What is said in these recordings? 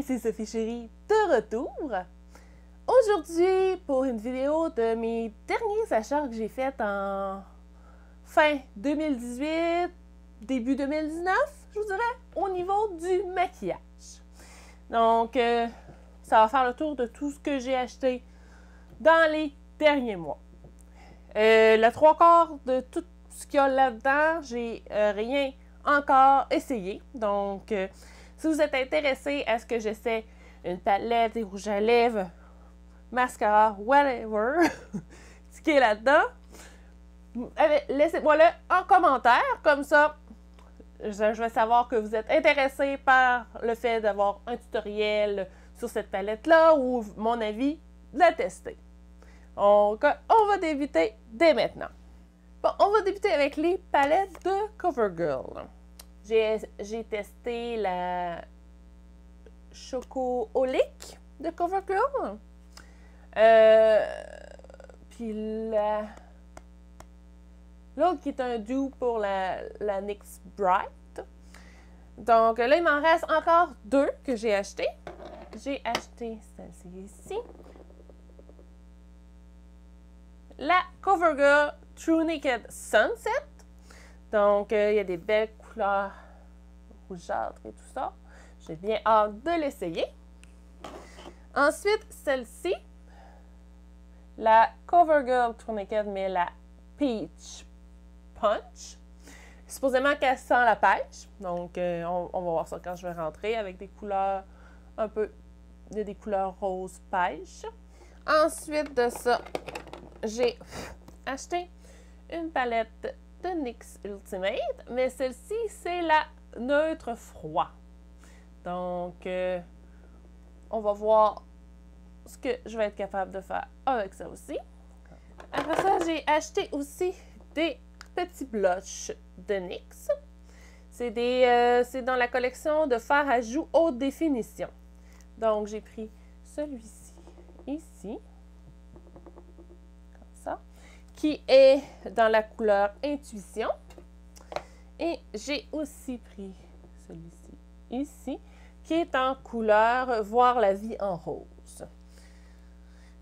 ici Sophie Chérie, de retour. Aujourd'hui, pour une vidéo de mes derniers achats que j'ai faits en fin 2018, début 2019, je vous dirais, au niveau du maquillage. Donc, ça va faire le tour de tout ce que j'ai acheté dans les derniers mois. Le trois quarts de tout ce qu'il y a là-dedans, j'ai rien encore essayé. Donc, si vous êtes intéressé à ce que j'essaie une palette, des rouges à lèvres, mascara, whatever, ce qui est là-dedans, laissez-moi-le en commentaire. Comme ça, je vais savoir que vous êtes intéressé par le fait d'avoir un tutoriel sur cette palette-là ou mon avis de la tester. Donc, on va débuter dès maintenant. Bon, on va débuter avec les palettes de CoverGirl. J'ai testé la Chocoholic de CoverGirl. Puis l'autre qui est un dupe pour la NYX Bright. Donc là, il m'en reste encore deux que j'ai achetés. J'ai acheté celle-ci ici. La CoverGirl True Naked Sunset. Donc, il y a des belles couleurs rougeâtres et tout ça. J'ai bien hâte de l'essayer. Ensuite, celle-ci, la CoverGirl True Naked, mais la Peach Punch. Supposément qu'elle sent la pêche. Donc, on va voir ça quand je vais rentrer avec des couleurs un peu, des couleurs rose pêche. Ensuite de ça, j'ai acheté une palette de NYX Ultimate, mais celle-ci, c'est la neutre froid. Donc, on va voir ce que je vais être capable de faire avec ça aussi. Après ça, j'ai acheté aussi des petits blushs de NYX. C'est dans la collection de fard à joues haute définition. Donc, j'ai pris celui-ci, ici, comme ça, qui est dans la couleur Intuition. Et j'ai aussi pris celui-ci, ici, qui est en couleur Voir la vie en rose.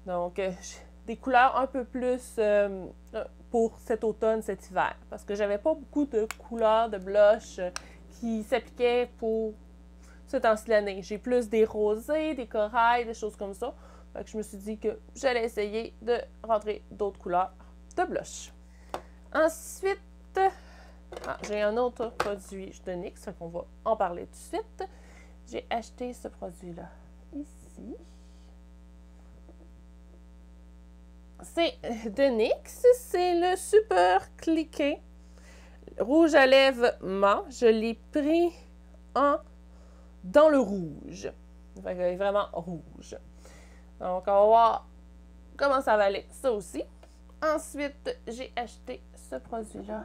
Donc, des couleurs un peu plus pour cet automne, cet hiver. Parce que j'avais pas beaucoup de couleurs de blush qui s'appliquaient pour ce temps-ci de l'année. J'ai plus des rosés, des corails, des choses comme ça. Fait que je me suis dit que j'allais essayer de rentrer d'autres couleurs de blush. Ensuite, j'ai un autre produit de NYX, fait qu'on va en parler tout de suite. J'ai acheté ce produit-là ici. C'est de NYX, c'est le Super Cliqué rouge à lèvres mat. Je l'ai pris dans le rouge. Fait qu'il est vraiment rouge. Donc, on va voir comment ça va aller, ça aussi. Ensuite, j'ai acheté ce produit-là,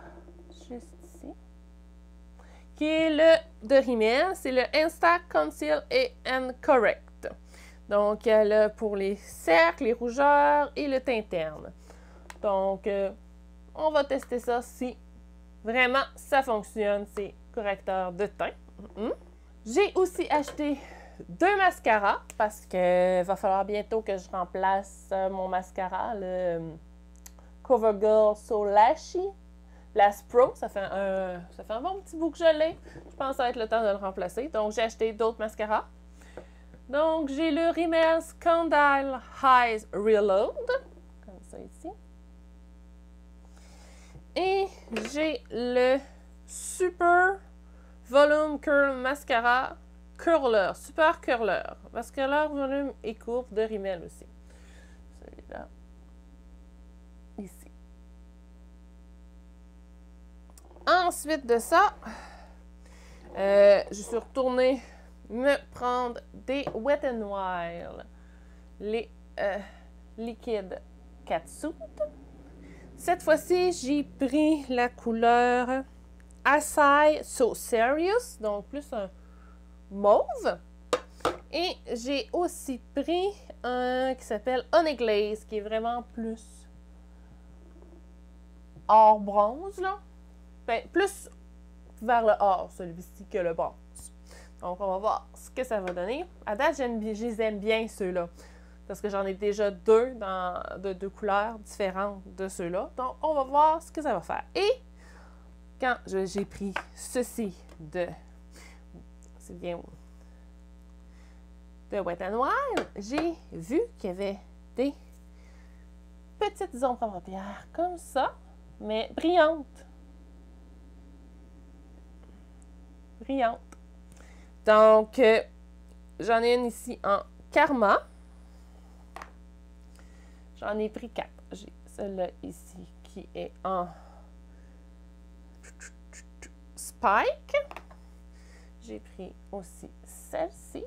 juste ici, qui est le de Rimmel. C'est le Insta Conceal and Correct. Donc, il y a le pour les cercles, les rougeurs et le teint terne. Donc, on va tester ça si vraiment ça fonctionne, ces correcteurs de teint. J'ai aussi acheté deux mascaras parce qu'il va falloir bientôt que je remplace mon mascara, le CoverGirl So Lashy Lash Pro. Ça fait un bon petit bout que je l'ai. Je pense que ça va être le temps de le remplacer. Donc, j'ai acheté d'autres mascaras. Donc, j'ai le Rimmel Condyle Eyes Reload, comme ça ici. Et j'ai le Super Volume Curl Mascara Curler, Super Curler. Mascara volume et courbe de Rimmel aussi. Celui-là, ici. Ensuite de ça, je suis retournée me prendre des Wet n Wild, les liquides catsuit. Cette fois-ci, j'ai pris la couleur Acai So Serious, donc plus un mauve. Et j'ai aussi pris un qui s'appelle Honey Glaze, qui est vraiment plus or bronze, là. Ben, plus vers le or, celui-ci, que le bronze. Donc, on va voir ce que ça va donner. À date, je les aime bien, ceux-là. Parce que j'en ai déjà deux de deux couleurs différentes de ceux-là. Donc, on va voir ce que ça va faire. Et quand j'ai pris ceci de... C'est bien... de Wet n Wild, j'ai vu qu'il y avait des petites ombres à paupières comme ça, mais brillantes. Brillantes. Donc, j'en ai une ici en Karma. J'en ai pris 4. J'ai celle-là ici qui est en Spike. J'ai pris aussi celle-ci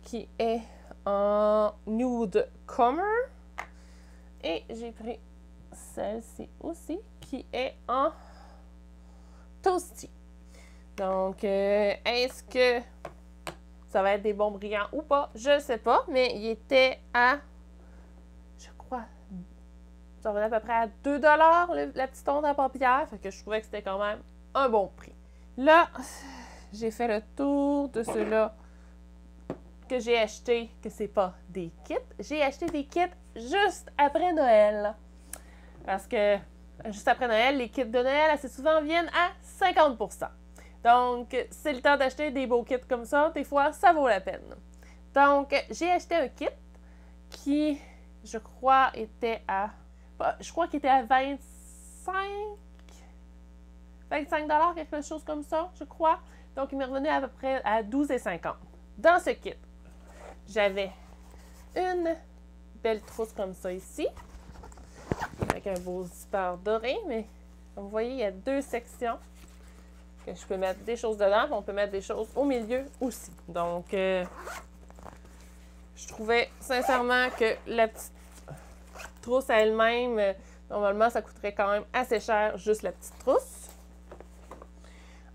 qui est en Nude Comer. Et j'ai pris celle-ci aussi qui est en Toasty. Donc, est-ce que ça va être des bons brillants ou pas? Je ne sais pas, mais il était à, je crois, ça valait à peu près à 2 $ la petite onde à paupières. Fait que je trouvais que c'était quand même un bon prix. Là, j'ai fait le tour de ceux-là que j'ai acheté, que c'est pas des kits. J'ai acheté des kits juste après Noël. Parce que juste après Noël, les kits de Noël assez souvent viennent à 50%. Donc, c'est le temps d'acheter des beaux kits comme ça. Des fois, ça vaut la peine. Donc, j'ai acheté un kit qui, je crois, était à... Je crois qu'il était à 25 $, quelque chose comme ça, je crois. Donc, il m'est revenu à peu près à 12,50 $. Dans ce kit, j'avais une belle trousse comme ça ici, avec un beau zipper doré, mais comme vous voyez, il y a 2 sections que je peux mettre des choses dedans, puis on peut mettre des choses au milieu aussi. Donc, je trouvais sincèrement que la petite trousse à elle-même, normalement, ça coûterait quand même assez cher, juste la petite trousse.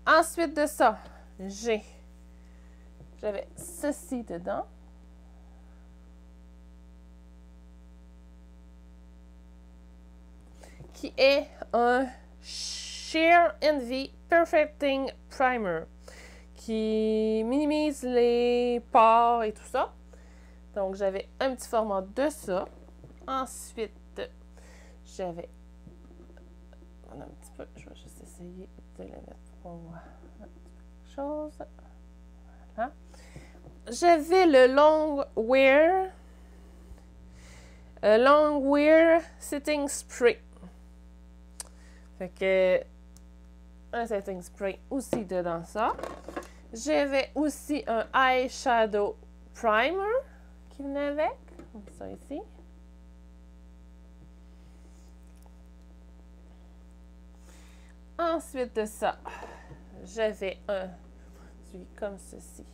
Ensuite de ça, j'avais ceci dedans. Qui est un Sheer Envy Perfecting Primer qui minimise les pores et tout ça. Donc, j'avais un petit format de ça. Ensuite, j'avais... Un petit peu, je vais juste essayer de le mettre pour voir un petit peu quelque chose. Voilà. J'avais le Long Wear Setting Spray. Fait que un setting spray aussi dedans ça. J'avais aussi un eyeshadow primer qui venait avec, comme ça ici. Ensuite de ça, j'avais un produit comme ceci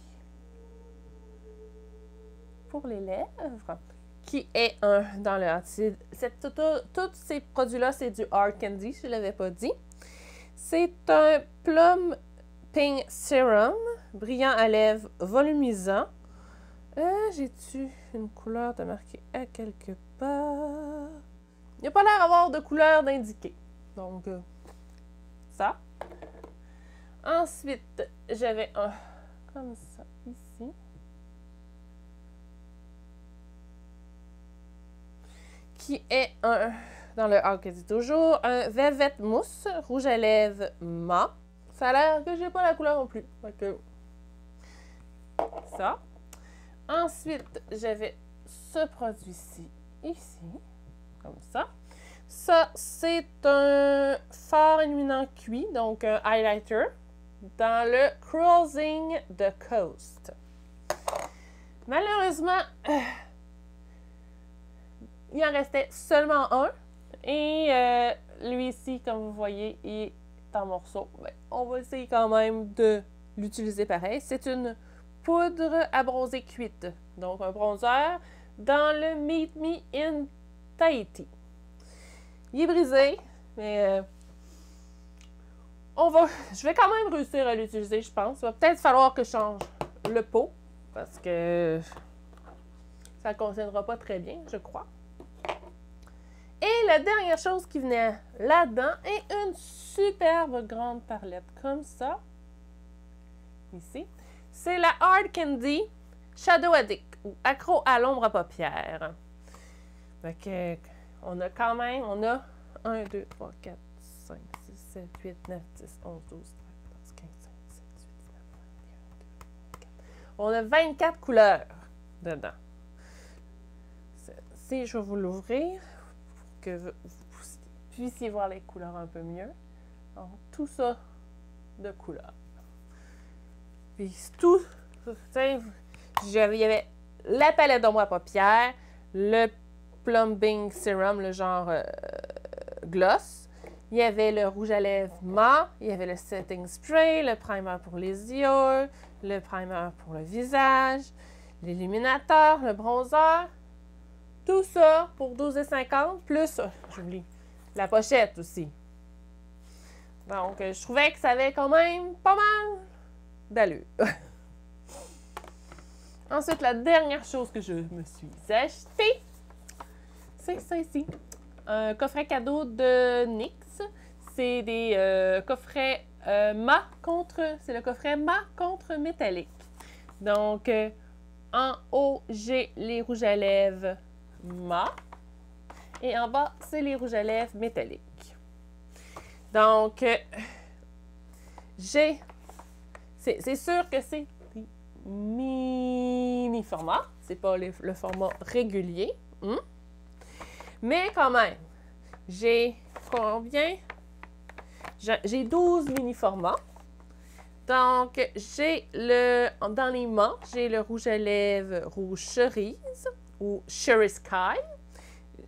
pour les lèvres, qui est un dans le... Tous ces produits-là, c'est du Hard Candy, je ne l'avais pas dit. C'est un Plum Pink Serum, brillant à lèvres, volumisant. J'ai-tu une couleur de marquer à quelque part? Il n'y a pas l'air d'avoir de couleur d'indiquer. Donc, ça. Ensuite, j'avais un comme ça ici. Qui est un, dans le Hard Candy toujours, un Velvet Mousse rouge à lèvres mat. Ça a l'air que j'ai pas la couleur non plus. Donc, ça. Ensuite, j'avais ce produit-ci, ici, comme ça. Ça, c'est un fard illuminant cuit, donc un highlighter, dans le Cruising the Coast. Malheureusement, il en restait seulement un. Et lui ici, comme vous voyez, il est en morceaux. Ben, on va essayer quand même de l'utiliser pareil. C'est une poudre à bronzer cuite. Donc, un bronzer dans le Meet Me in Tahiti. Il est brisé, mais je vais quand même réussir à l'utiliser, je pense. Il va peut-être falloir que je change le pot, parce que ça ne contiendra pas très bien, je crois. Et la dernière chose qui venait là-dedans est une superbe grande palette, comme ça. ici. C'est la Hard Candy Shadow Addict ou accro à l'ombre à paupières. Fait que, on a quand même, on a 1, 2, 3, 4, 5, 6, 7, 8, 9, 10, 11, 12, 13, 14, 15, 16, 17, 18, 19, 20, 21, 22, 24. On a 24 couleurs dedans. Si je vais vous l'ouvrir pour que vous puissiez voir les couleurs un peu mieux. Donc, tout ça de couleurs. Puis tout, il y avait la palette d'ombre à paupières, le plumbing serum, le genre gloss. Il y avait le rouge à lèvres mat, il y avait le setting spray, le primer pour les yeux, le primer pour le visage, l'illuminateur, le bronzer. Tout ça pour 12,50 plus, j'oublie, la pochette aussi. Donc, je trouvais que ça avait quand même pas mal d'allure. Ensuite, la dernière chose que je me suis achetée, c'est ça ici. Un coffret cadeau de NYX. C'est des coffrets mat contre... C'est le coffret mat contre métallique. Donc, en haut, j'ai les rouges à lèvres mat. Et en bas, c'est les rouges à lèvres métalliques. Donc, j'ai... C'est sûr que c'est des mini-formats. C'est pas le format régulier. Mais quand même, j'ai combien? J'ai 12 mini-formats. Donc, j'ai dans les mâts, j'ai le rouge à lèvres rouge cerise ou Cherry Sky.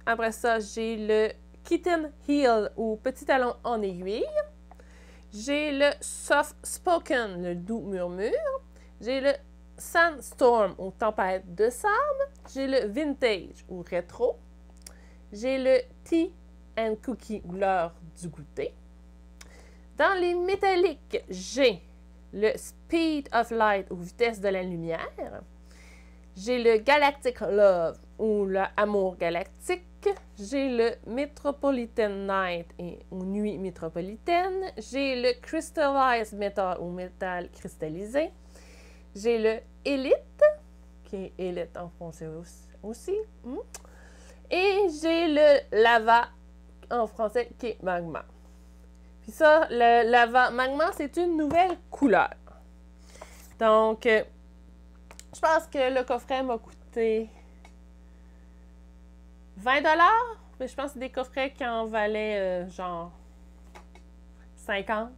Après ça, j'ai le Kitten Heel ou petit talon en aiguille. J'ai le Soft Spoken, le doux murmure. J'ai le Sandstorm ou tempête de sable. J'ai le Vintage ou rétro. J'ai le Tea and Cookie ou l'heure du goûter. Dans les métalliques, j'ai le Speed of Light ou vitesse de la lumière. J'ai le Galactic Love ou l'amour galactique. J'ai le Metropolitan Night ou nuit métropolitaine. J'ai le Crystallized Metal ou métal cristallisé. J'ai le Elite, qui est Elite en français aussi. Et j'ai le Lava en français qui est Magma. Puis ça, le Lava Magma, c'est une nouvelle couleur. Donc, je pense que le coffret m'a coûté 20 $, mais je pense que c'est des coffrets qui en valaient genre 50.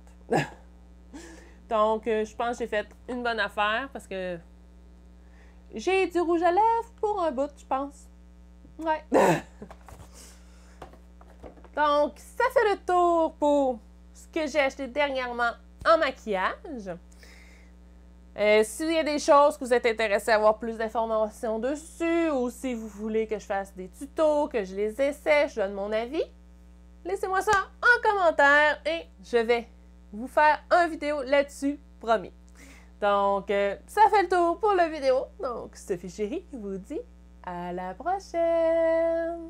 Donc, je pense que j'ai fait une bonne affaire parce que j'ai du rouge à lèvres pour un bout, je pense. Ouais. Donc, ça fait le tour pour ce que j'ai acheté dernièrement en maquillage. S'il y a des choses que vous êtes intéressés à avoir plus d'informations dessus ou si vous voulez que je fasse des tutos, que je les essaie, je donne mon avis, laissez-moi ça en commentaire et je vais vous faire une vidéo là-dessus, promis. Donc, ça fait le tour pour la vidéo. Donc, Sophie Chérie vous dit à la prochaine!